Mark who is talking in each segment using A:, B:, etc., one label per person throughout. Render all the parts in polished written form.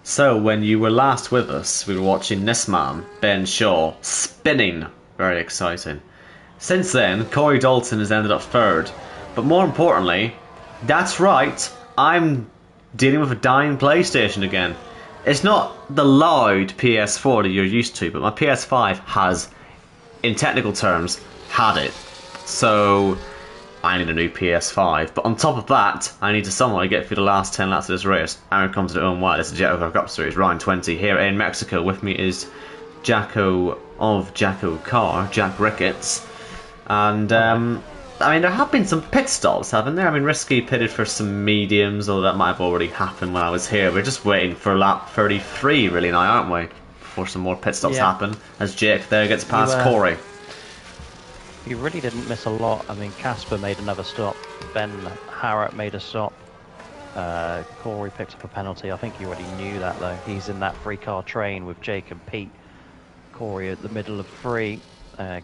A: So, when you were last with us, we were watching this man, Ben Shaw, spinning. Very exciting. Since then, Corey Dalton has ended up third. But more importantly, that's right, I'm dealing with a dying PlayStation again. It's not the loud PS4 that you're used to, but my PS5 has, in technical terms, had it. So, I need a new PS5. But on top of that, I need to somehow get through the last 10 laps of this race. Aaron comes to own wide. This is JACKOCAR Cup Series, round 20 here in Mexico. With me is Jacko of JACKOCAR, Jack Ricketts. And, I mean, there have been some pit stops, haven't there? I mean, Risky pitted for some mediums, although that might have already happened when I was here. We're just waiting for lap 33, really, now, aren't we? Before some more pit stops happen, as Jake there gets past Corey.
B: You really didn't miss a lot. I mean, Casper made another stop. Ben Harrott made a stop. Corey picked up a penalty. I think you already knew that, though. He's in that three-car train with Jake and Pete. Corey at the middle of three.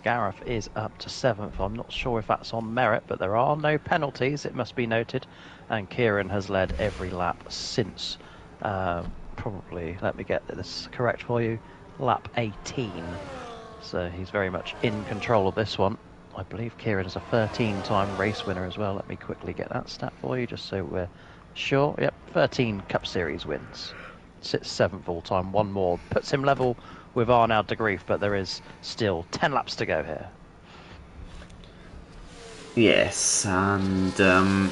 B: Gareth is up to 7th. I'm not sure if that's on merit, but there are no penalties, it must be noted. And Kieran has led every lap since, probably, let me get this correct for you, lap 18. So he's very much in control of this one. I believe Kieran is a 13-time race winner as well. Let me quickly get that stat for you, just so we're sure. Yep, 13 Cup Series wins. Sits 7th all-time, one more. Puts him level with Arnaud de Grief, but there is still 10 laps to go here.
A: Yes, and do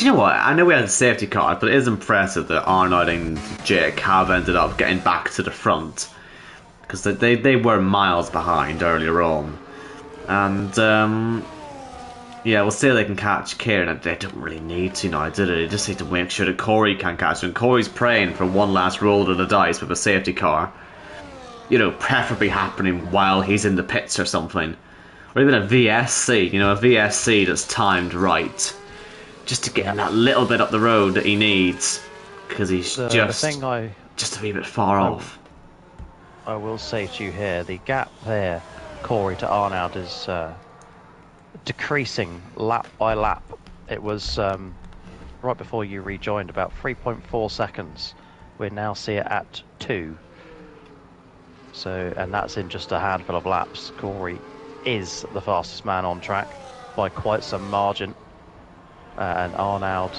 A: you know what? I know we had a safety car, but it is impressive that Arnaud and Jake have ended up getting back to the front, because they were miles behind earlier on. And yeah, we'll see if they can catch Kieran. They don't really need to now, do they? They just need to make sure that Corey can catch him. Corey's praying for one last roll of the dice with a safety car. You know, preferably happening while he's in the pits or something. Or even a VSC, you know, a VSC that's timed right. Just to get him that little bit up the road that he needs. Because he's just a wee bit far off.
B: I will say to you here, the gap there, Corey to Arnaud, is decreasing lap by lap. It was right before you rejoined, about 3.4 seconds. We now see it at 2. So, and that's in just a handful of laps. Corey is the fastest man on track by quite some margin. And Arnaud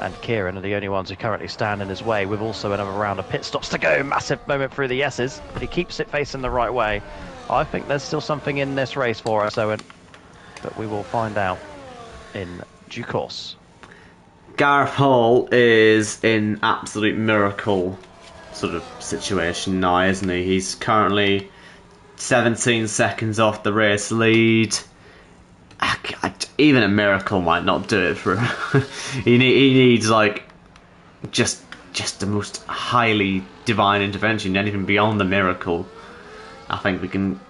B: and Kieran are the only ones who currently stand in his way, with also another round of pit stops to go. Massive moment through the S's. He keeps it facing the right way. I think there's still something in this race for us, Owen, but we will find out in due course.
A: Gareth Hall is in absolute miracle sort of situation now, isn't he? He's currently 17 seconds off the race lead. Even a miracle might not do it for him. he needs like just the most highly divine intervention. Anything beyond the miracle, I think we can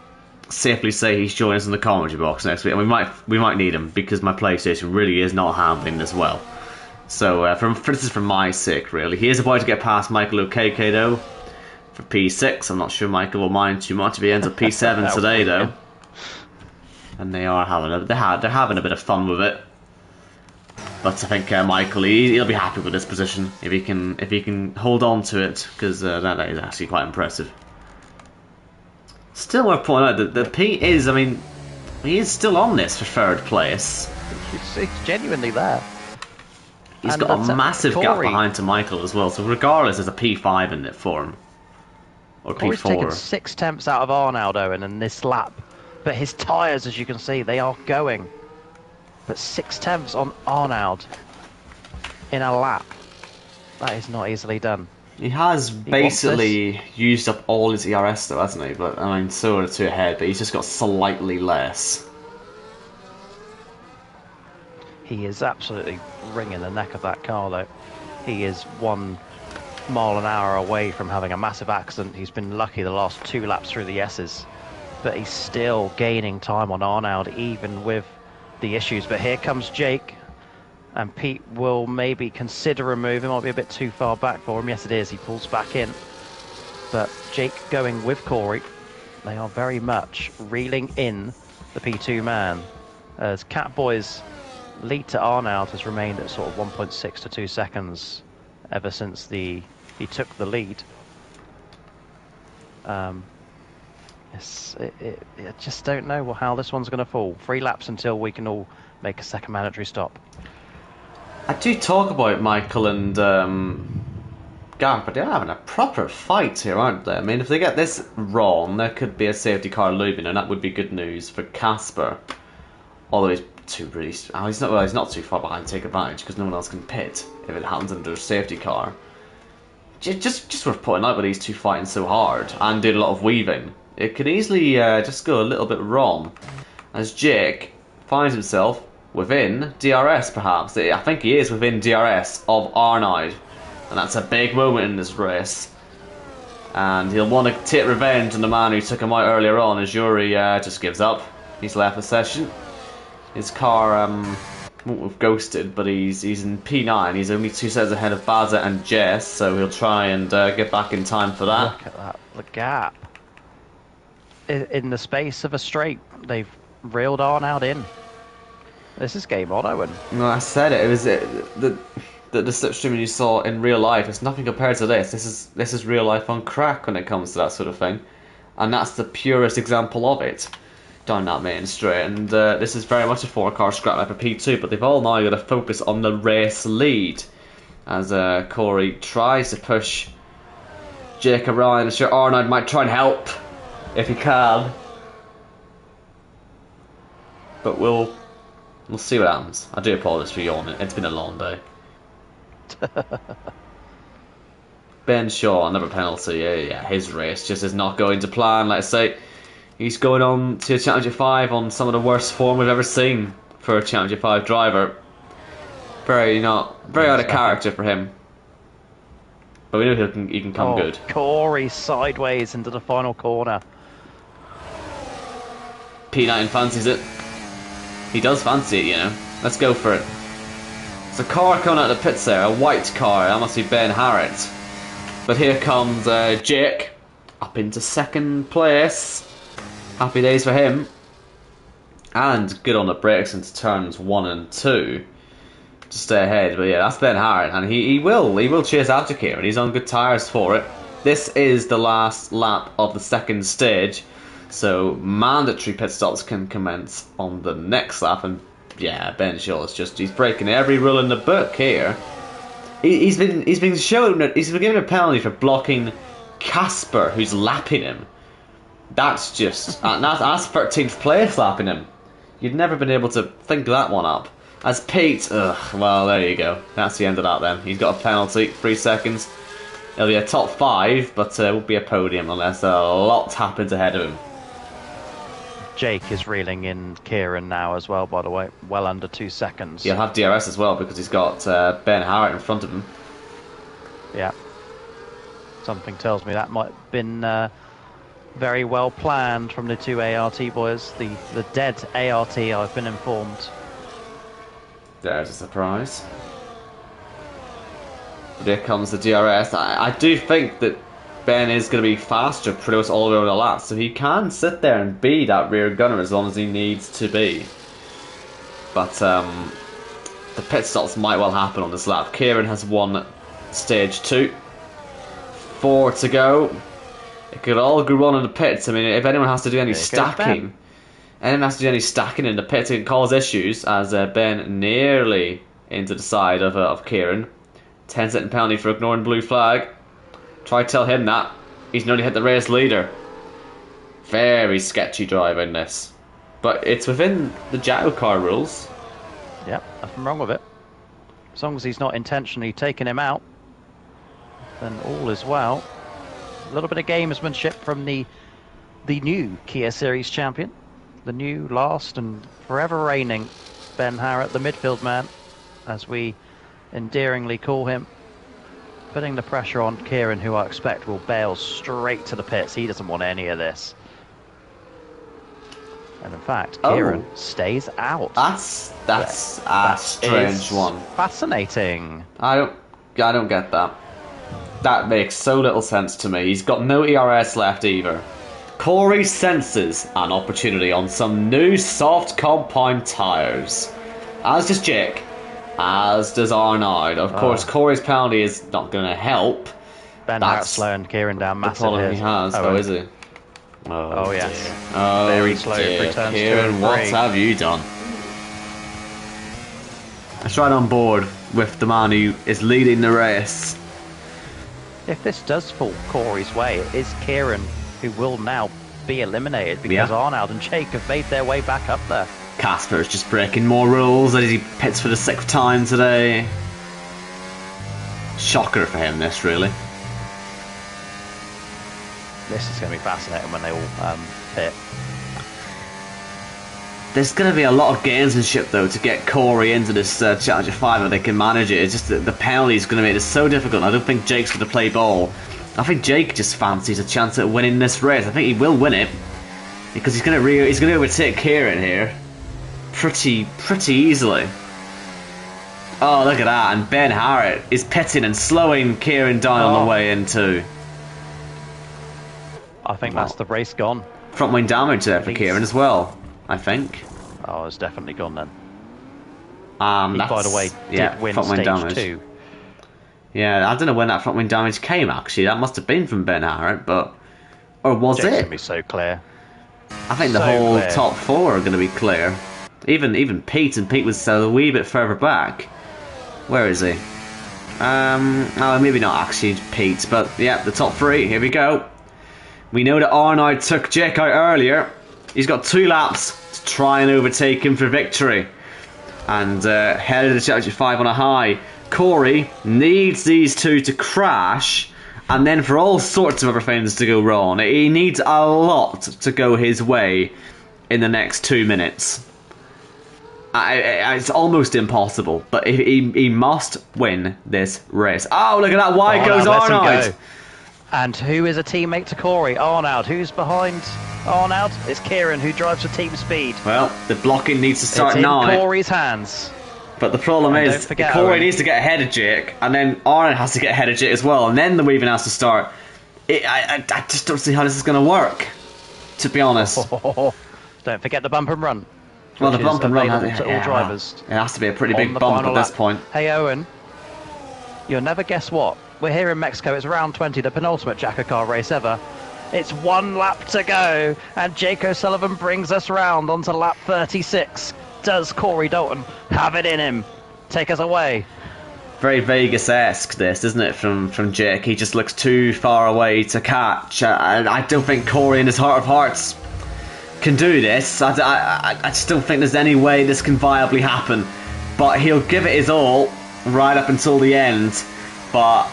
A: safely say he's joining us in the commentary box next week, and we might need him, because my PlayStation really is not handling this well. So this is for my sake, really. He is about to get past Michael O'Keke though for P6. I'm not sure Michael will mind too much if he ends up P7 today though. And they are they're having a bit of fun with it. But I think Michael, he'll be happy with this position if he can hold on to it, because that is actually quite impressive. Still worth pointing out that the P is, I mean, he is still on this for 3rd place.
B: He's genuinely there.
A: He's got a massive gap behind to Michael as well, so regardless, there's a P5 in it for him. Or
B: Corey's
A: P4.
B: taken 6 tenths out of Arnaud, Owen, in this lap. But his tyres, as you can see, they are going. But 6 tenths on Arnaud in a lap. That is not easily done.
A: He has basically used up all his ERS though, hasn't he? But I mean, so are the two ahead, but he's just got slightly less.
B: He is absolutely wringing the neck of that car, though. He is 1 mile an hour away from having a massive accident. He's been lucky the last 2 laps through the S's, but he's still gaining time on Arnaud, even with the issues. But here comes Jake, and Pete will maybe consider a move. It might be a bit too far back for him. Yes, it is. He pulls back in. But Jake going with Corey. They are very much reeling in the P2 man, as Catboy's lead to Arnaud has remained at sort of 1.6 to 2 seconds ever since the he took the lead. I just don't know how this one's going to fall. 3 laps until we can all make a second mandatory stop.
A: I do talk about Michael and Gareth, but they're having a proper fight here, aren't they? I mean, if they get this wrong, there could be a safety car looming, and that would be good news for Casper. Although he's he's not too far behind to take advantage because no one else can pit if it happens under a safety car. Just worth pointing out with these two fighting so hard and doing a lot of weaving. It could easily just go a little bit wrong as Jake finds himself within DRS, perhaps. I think he is within DRS of Arnold, and that's a big moment in this race. And he'll want to take revenge on the man who took him out earlier on, as Yuri just gives up. He's left the session. His car won't have ghosted, but he's in P9. He's only 2 sets ahead of Baza and Jess, so he'll try and get back in time for that.
B: Look at that, the gap. In the space of a straight, they've reeled Arnold in. This is game on, Owen.
A: No, I said it. It was the slipstream you saw in real life. It's nothing compared to this. This is real life on crack when it comes to that sort of thing, and that's the purest example of it. Down that main straight, and this is very much a 4-car scrap lap for P2, but they've all now got to focus on the race lead as Corey tries to push Jake around. I'm sure Arnold might try and help if he can, but we'll see what happens. I do apologise for yawning. It's been a long day. Ben Shaw, another penalty. Yeah, his race just is not going to plan. Let's say. He's going on to Championship 5 on some of the worst form we've ever seen for a Championship 5 driver. Very out of character for him. But we know he can come good.
B: Corey sideways into the final corner.
A: P9 fancies it. He does fancy it, you know. Let's go for it. It's a car coming out of the pits there, a white car. That must be Ben Harrett. But here comes Jake up into 2nd place. Happy days for him, and good on the brakes into turns 1 and 2 to stay ahead. But yeah, that's Ben Harrett, and he will chase after Kieran, and he's on good tyres for it. This is the last lap of the 2nd stage, so mandatory pit stops can commence on the next lap. And yeah, Ben Shaw is he's breaking every rule in the book here. He's been given a penalty for blocking Casper, who's lapping him. That's just that's 13th place lapping him. You'd never been able to think that one up. As Pete, well, there you go. That's the end of that then. He's got a penalty, 3 seconds. It'll be a top 5, but it won't be a podium unless a lot happens ahead of him.
B: Jake is reeling in Kieran now as well, by the way. Well under 2 seconds.
A: He'll have DRS as well because he's got Ben Harrett in front of him.
B: Yeah. Something tells me that might have been very well planned from the 2 ART boys. The dead ART, I've been informed.
A: There's a surprise. But here comes the DRS. I do think that Ben is going to be faster pretty much all over the lap, so he can sit there and be that rear gunner as long as he needs to be. But the pit stops might well happen on this lap. Kieran has won stage 2. 4 to go. It could all go wrong in the pits. I mean, if anyone has to do any stacking, in the pits, it can cause issues. As Ben nearly into the side of Kieran. 10-second penalty for ignoring blue flag. Try to tell him that. He's nearly hit the race leader. Very sketchy driving this, but it's within the JACKOCAR rules.
B: Yep, nothing wrong with it. As long as he's not intentionally taking him out, then all is well. A little bit of gamesmanship from the new Kia Series champion, the new, last and forever reigning Ben Harrett, the midfield man, as we endearingly call him, putting the pressure on Kieran, who I expect will bail straight to the pits. He doesn't want any of this. And in fact, Kieran stays out.
A: That's a strange one.
B: Fascinating.
A: I don't get that. That makes so little sense to me. He's got no ERS left either. Corey senses an opportunity on some new soft compound tyres. As does Jake. As does Arnold. Of course, Corey's penalty is not going to help.
B: Ben Hart's slowing Kieran down
A: The
B: massive
A: problem
B: here.
A: he has,
B: Owen.
A: is he?
B: Oh yes.
A: Dear. Oh,
B: Very slow
A: dear.
B: through turns 2
A: Kieran,
B: and
A: what
B: 3.
A: have you done? That's right on board with the man who is leading the race.
B: If this does fall Corey's way, it is Kieran who will now be eliminated because Arnold and Jake have made their way back up there.
A: Casper is just breaking more rules as he pits for the 6th time today. Shocker for him, this, really.
B: This is going to be fascinating when they all pit.
A: There's going to be a lot of gamesmanship, though, to get Corey into this Challenger 5 if they can manage it. It's just that the penalty is going to make it so difficult. I don't think Jake's going to play ball. I think Jake just fancies a chance at winning this race. I think he will win it because he's going to overtake Kieran here pretty easily. Oh, look at that! And Ben Harrett is pitting and slowing Kieran down on the way in too.
B: I think that's the race gone.
A: Front wing damage there for Kieran as well, I think.
B: Oh, it's definitely gone then. He,
A: by
B: by the way, did win stage 2.
A: Yeah, I don't know when that front wing damage came, actually. That must have been from Ben Harrett, but... Or was
B: Jake's
A: it?
B: going to be so clear.
A: I think the whole top 4 are going to be clear. Even Pete, and Pete was a wee bit further back. Where is he? Oh, maybe not actually Pete, but yeah, the top 3, here we go. We know that Arnold took Jake out earlier. He's got 2 laps to try and overtake him for victory. And headed to Challenger 5 on a high. Corey needs these 2 to crash, and then for all sorts of other things to go wrong. He needs a lot to go his way in the next 2 minutes. It's almost impossible, but he must win this race. Oh, look at that! Wide goes Arnold.
B: And who is a teammate to Corey? Arnold. Who's behind Arnold? It's Kieran, who drives for team speed.
A: Well, the blocking needs to start
B: it's
A: now.
B: in Corey's hands.
A: But the problem is, Corey needs to get ahead of Jake, and then Arnold has to get ahead of Jake as well, and then the weaving has to start. I just don't see how this is going to work, to be honest.
B: Don't forget the bump and run.
A: Well, the bump and run has
B: to all drivers.
A: It has to be a pretty big bump at this point.
B: Hey, Owen, you'll never guess what. We're here in Mexico. It's round 20, the penultimate JACKOCAR race ever. It's 1 lap to go, and Jake O'Sullivan brings us round onto lap 36. Does Corey Dalton have it in him? Take us away.
A: Very Vegas-esque, this, isn't it, from Jake? He just looks too far away to catch. I don't think Corey, in his heart of hearts, can do this. I just don't think there's any way this can viably happen. But he'll give it his all right up until the end. But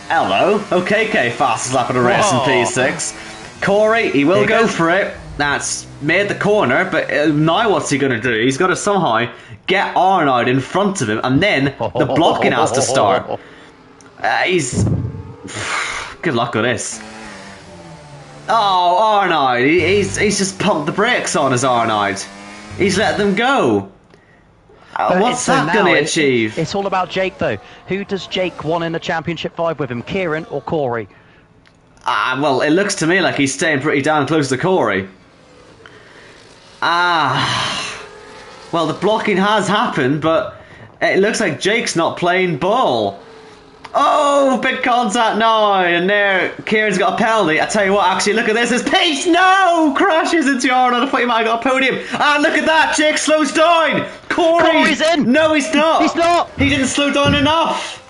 A: hello, OKK, fastest lap of the race in P6. Corey, he will go for it. That's made the corner, but now what's he going to do? He's got to somehow get Arnold in front of him, and then the blocking has to start. He's... Good luck with this. Oh, Arnold, he's just pumped the brakes on his Arnold. He's let them go. What's that going to achieve?
B: It's all about Jake, though. Who does Jake want in the Championship 5 with him, Kieran or Corey?
A: Well, it looks to me like he's staying pretty damn close to Corey. Well, the blocking has happened, but it looks like Jake's not playing ball. Oh, big contact now, and there, Kieran's got a penalty. I tell you what, actually, look at this. His pace, no! Crashes into Arnold. I thought he might have got a podium. And look at that, Jake slows down.
B: Corey's in.
A: No, he's not.
B: He's not.
A: He didn't slow down enough.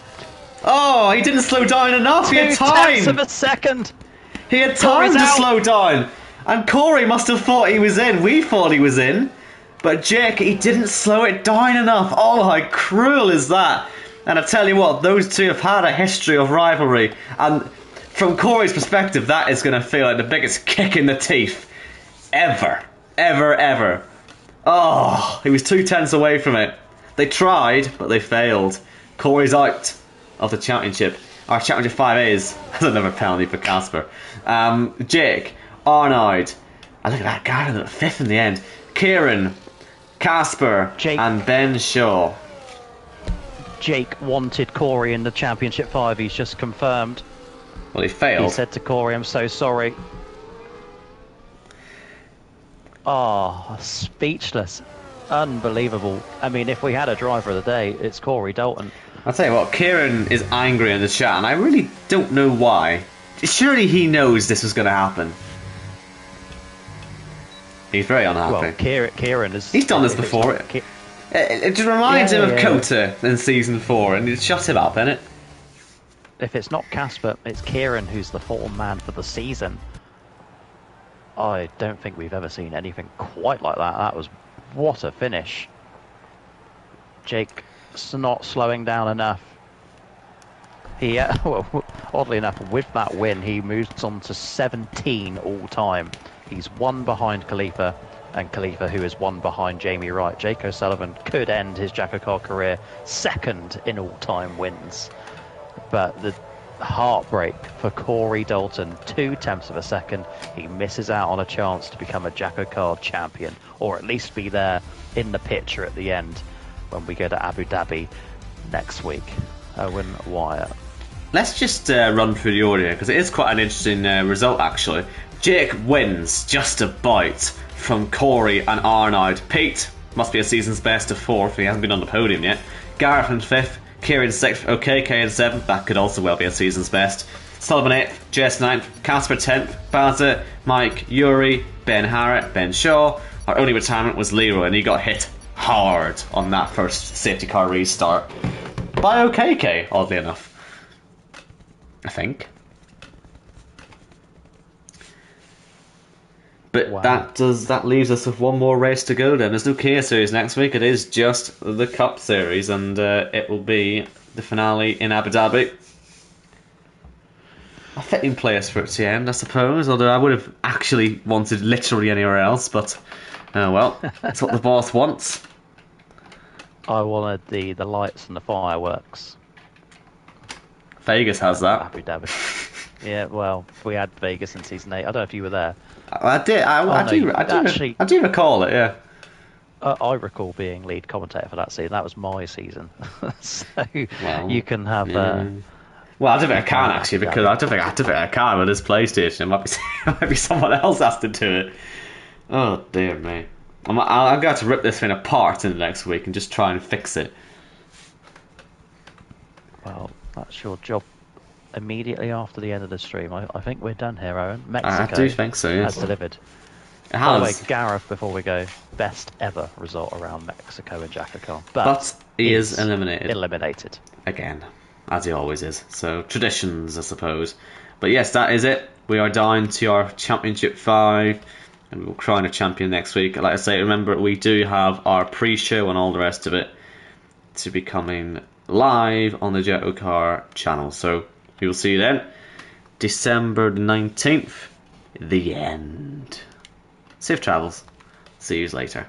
A: Oh, he didn't slow down enough. He had time.
B: 2/10 of a second.
A: He had time to slow down. And Corey must have thought he was in. We thought he was in. But Jake, he didn't slow it down enough. Oh, how cruel is that? And I tell you what, those two have had a history of rivalry. And from Corey's perspective, that is going to feel like the biggest kick in the teeth ever. Ever. Oh, he was 2/10 away from it. They tried, but they failed. Corey's out of the championship. Our Championship 5 is. That's another penalty for Casper. Jake, Arnold. And look at that guy in the 5th in the end. Kieran, Casper,
B: Jake,
A: and Ben Shaw.
B: Jake wanted Corey in the Championship 5. He's just confirmed.
A: Well, he failed.
B: He said to Corey, I'm so sorry. Oh, speechless. Unbelievable. I mean, if we had a driver of the day, it's Corey Dalton.
A: I'll tell you what, Kieran is angry in the chat, and I really don't know why. Surely he knows this was going to happen. He's very unhappy.
B: Well, Kieran is...
A: He's done this before. It just reminds him of Kota in Season 4, and it shut him up, innit?
B: If it's not Casper, it's Kieran who's the form man for the season. I don't think we've ever seen anything quite like that. That was... What a finish. Jake's not slowing down enough. He, well, oddly enough, with that win, he moves on to 17 all-time. He's one behind Khalifa, and Khalifa, who is one behind Jamie Wright. Jake O'Sullivan could end his JACKOCAR career second in all-time wins. But the heartbreak for Corey Dalton, 0.2 of a second. He misses out on a chance to become a JACKOCAR champion, or at least be there in the picture at the end when we go to Abu Dhabi next week. Owen Wyatt.
A: Let's just run through the order because it is quite an interesting result actually. Jake wins just a bite from Corey and Arnaud. Pete must be a season's best of 4th. He hasn't been on the podium yet. Gareth in 5th. Kieran 6th. OKK in 7th. That could also well be a season's best. Sullivan 8th. Jess 9th. Casper 10th. Baza, Mike, Yuri, Ben Harrett, Ben Shaw. Our only retirement was Leroy, and he got hit hard on that first safety car restart by OKK, oddly enough. I think. But
B: wow.
A: that leaves us with one more race to go then. There's no Kia Series next week, it is just the Cup Series, and it will be the finale in Abu Dhabi. A fitting place for it to end, I suppose, although I would have actually wanted literally anywhere else, but oh well, that's what the boss wants.
B: I wanted the lights and the fireworks.
A: Vegas has that.
B: Abu Dhabi. Yeah, well, we had Vegas in Season 8. I don't know if you were there.
A: I did. I do recall it. Yeah.
B: I recall being lead commentator for that season. That was my season. So well, you can have.
A: Yeah. Well, I don't think I can actually because I don't think I can with this PlayStation. It might be someone else has to do it. Oh dear me. I'm going to rip this thing apart in the next week and just try and fix it.
B: Well, that's your job. Immediately after the end of the stream, I think we're done here, Owen. Mexico,
A: I do think so, yes.
B: has delivered.
A: It has.
B: By the way, Gareth, before we go, best ever result around Mexico in JACKOCAR.
A: But he is eliminated.
B: Eliminated.
A: Again, as he always is. So, traditions, I suppose. But yes, that is it. We are down to our Championship 5, and we will crown a champion next week. Like I say, remember, we do have our pre-show and all the rest of it to be coming live on the JACKOCAR channel. So, we will see you then. December the 19th. The end. Safe travels. See you later.